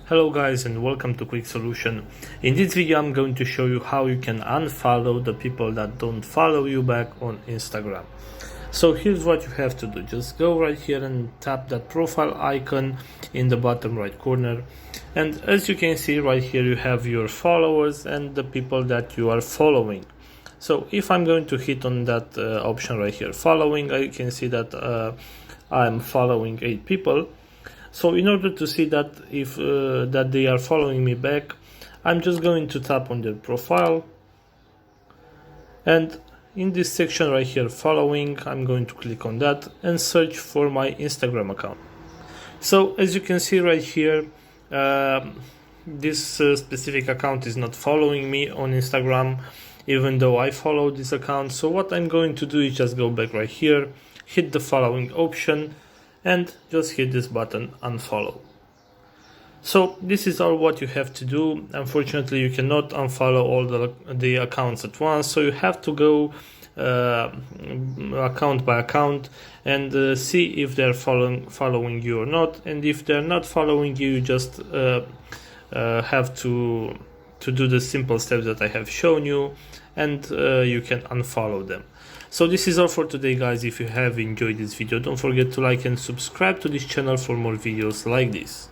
Hello guys and welcome to Quick Solution. In this video I'm going to show you how you can unfollow the people that don't follow you back on Instagram. So here's what you have to do. Just go right here and tap that profile icon in the bottom right corner, and as you can see right here you have your followers and the people that you are following. So if I'm going to hit on that option right here, following, I can see that I'm following 8 people. So in order to see that if that they are following me back, I'm just going to tap on their profile, and in this section right here, following, I'm going to click on that and search for my Instagram account. So as you can see right here, this specific account is not following me on Instagram, even though I follow this account. So what I'm going to do is just go back right here, hit the following option, and just hit this button, unfollow. So this is all what you have to do. Unfortunately, you cannot unfollow all the accounts at once, so you have to go account by account and see if they're following you or not. And if they're not following you, you just have to do the simple steps that I have shown you, and you can unfollow them. So this is all for today, guys. If you have enjoyed this video, don't forget to like and subscribe to this channel for more videos like this.